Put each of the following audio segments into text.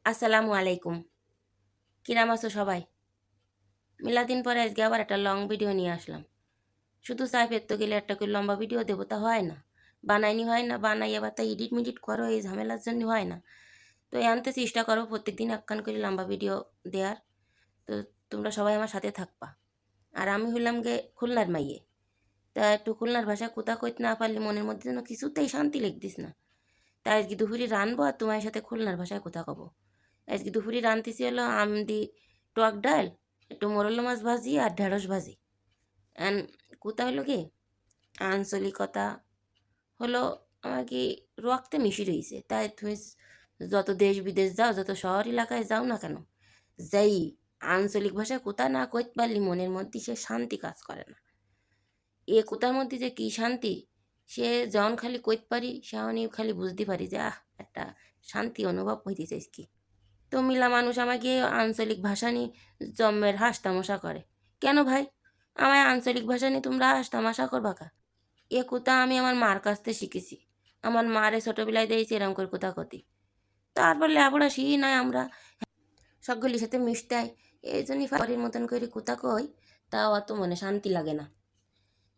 আসসালামু আলাইকুম। কিরাম আছো সবাই? মিলাদিন পরে আজকে আবার একটা লং ভিডিও নিয়ে আসলাম। শুধু চাই পেতে গেলে একটা করে লম্বা ভিডিও দেবো, তা হয় না। বানাইনি হয় না, বানাই আবার তা এডিট মিডিট করো, এই ঝামেলার জন্য হয় না। তো আনতে চেষ্টা করো প্রত্যেকদিন একখান করে লম্বা ভিডিও দেওয়ার। তো তোমরা সবাই আমার সাথে থাকবা। আর আমি হইলাম গে খুলনার মাইয়ে। তা একটু খুলনার ভাষা কোথা কইতে না পারলে মনের মধ্যে যেন কিছুতেই শান্তি লাগতিস না। তাই আজকে দুপুরে রানবো আর তোমার সাথে খুলনার ভাষায় কথা কব। আজকে দুপুরে রানতেছি হলো আমদি টক ডাল, একটু মোরলা মাছ ভাজি আর ঢেঁড়স ভাজি। অ্যান কোথা হলো কি আঞ্চলিকতা হলো আমার কি রক্তে মিশে রয়েছে। তাই তুমি যত দেশ বিদেশ যাও, যত শহর এলাকায় যাও না কেন, যাই আঞ্চলিক ভাষায় কোথা না কইতে পারলি মনের মধ্যে সে শান্তি কাজ করে না। এ কোথার মধ্যে যে কী শান্তি, সে যখন খালি কইতে পারি সেমনই খালি বুঝতে পারি যে একটা শান্তি অনুভব হইতে চাইছ কি। তো মিলা মানুষ আমাকে আঞ্চলিক ভাষা নিয়ে জম্মের হাস তামাশা করে। কেন ভাই, আমায় আঞ্চলিক ভাষা নিয়ে তোমরা হাস তামাশা করবা কা? এ কথা আমি আমার মার কাছ থেকে শিখেছি। আমার মারে ছোটোবেলায় দিয়েছি এরম করে কোথা কতি। তারপর লেবড়া শিখি নাই আমরা সকলের সাথে মিশতে হয়। এই জন্যই বাড়ির মতন করে কোথা কই, তাও অত মনে শান্তি লাগে না।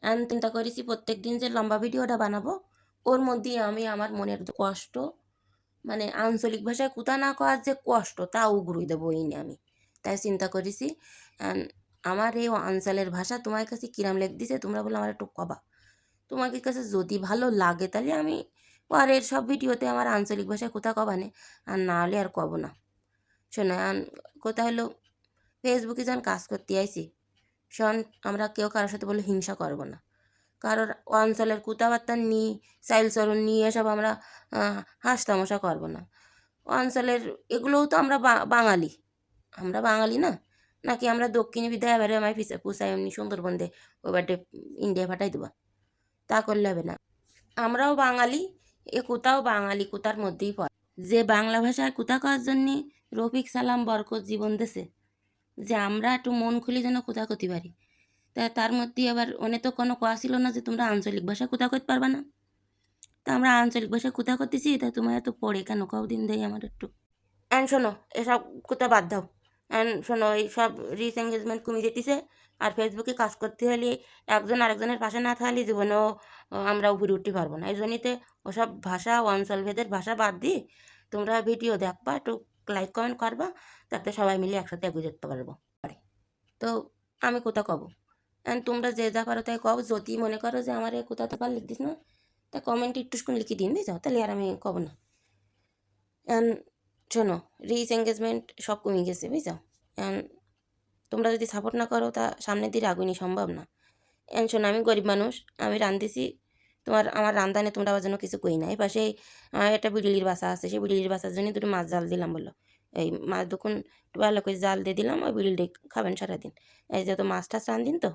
আমি চিন্তা করেছি প্রত্যেক দিন যে লম্বা ভিডিওটা বানাবো, ওর মধ্যেই আমি আমার মনের কষ্ট, মানে আঞ্চলিক ভাষায় কোথা না কওয়ার যে কষ্ট তা উগড়ুই দেবো এই নিয়ে আমি। তাই চিন্তা করেছি আমার এই অঞ্চলের ভাষা তোমার কাছে কিরাম দিছে তোমরা বলে আমার একটু কবা। তোমাদের কাছে যদি ভালো লাগে তাহলে আমি পরের সব ভিডিওতে আমার আঞ্চলিক ভাষায় কোথা কবানে, আর না হলে আর কব না। শোনো কোথা হলো ফেসবুকে যখন কাজ করতে আইছি, শোন আমরা কেউ কারোর সাথে বলে হিংসা করব না। কারোর অঞ্চলের কথাবার্তা নিয়ে চাইলচরণ নিয়ে এসব আমরা হাস তামাশা করবো না। অঞ্চলের এগুলোও তো আমরা বাঙালি। আমরা বাঙালি না, নাকি আমরা দক্ষিণে বিদায় এবারে আমায় পিছে পুষাই এমনি সুন্দরবন দে ওই বাড়িতে ইন্ডিয়া পাঠাই দেবা, তা করলে হবে না। আমরাও বাঙালি, এ কোথাও বাঙালি কোথার মধ্যেই পড়ে। যে বাংলা ভাষায় কোথা করার জন্যে রফিক সালাম বরকত জীবন দেশে, যে আমরা একটু মন খুলি যেন কোথা করতে পারি। তা তার মধ্যে আবার অনেক তো কোনো কোয়া ছিল না যে তোমরা আঞ্চলিক ভাষা কোথা করতে পারবা না। তা আমরা আঞ্চলিক ভাষা কোথা করতেছি, তা তোমার এত পড়ে কেন কদিন দেয় আমার একটু। অ্যান্ড শোনো এসব কোথা বাদ দাও। অ্যান্ড শোনো এই সব রিচ এঙ্গেজমেন্ট কমে যেতেছে। আর ফেসবুকে কাজ করতে হলে একজন আরেকজনের পাশে না থাকলে জীবনেও আমরা উপরে উঠতে পারবো না। এই জন্যতে ওসব ভাষা অঞ্চলভেদের ভাষা বাদ দিয়ে তোমরা ভিডিও দেখবা, একটু লাইক কমেন্ট করবা, তাতে সবাই মিলে একসাথে এগিয়ে যেতে পারবো। তো আমি কোথা কব, অ্যান্ড তোমরা যে যা পারো তাই কও। যদি মনে করো যে আমার এ কোথা তো পার লিখ দিস না, তা কমেন্টে একটু লিখে দিন বুঝাও, তাহলে আর আমি কব না। অ্যান্ড শোনো রিচ এঙ্গেজমেন্ট সব কমে গেছে বুঝছো। অ্যান্ড তোমরা যদি সাপোর্ট না করো তা সামনের দিকে আগুনই সম্ভব না। অ্যান্ড শোনো আমি গরিব মানুষ, আমি রাঁধতেছি, আমার রান্ধানে তোমরা আবার জন্য কিছু কই না। এই পাশে আমার একটা বিড়িলির বাসা আছে, সেই বিড়িলির বাসার জন্য দুটো মাছ জাল দিলাম বললো। এই মাছ দুকুন একটু ভালো করে জাল দিয়ে দিলাম, ওই বিড়িলটি খাবেন সারাদিন। এই যেহেতু মাছ টাছ রাঁধিন তো।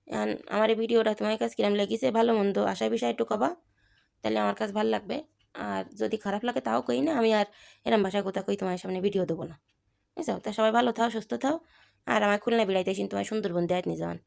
অ্যান্ড আমার এই ভিডিওটা তোমার কাছে কিরম লেগেছে, ভালো মন্দ আশায় বিষয় একটু কবা, তাহলে আমার কাছে ভালো লাগবে। আর যদি খারাপ লাগে তাও কই না, আমি আর এরম ভাষায় কোথা কই তোমার সামনে ভিডিও দেবো না বুঝছো। তা সবাই ভালো থাও, সুস্থ থাও। আর আমার খুলনা বেড়াইতে আসিন, তোমার সুন্দরবন দেয়াত নিয়ে যাওয়ান।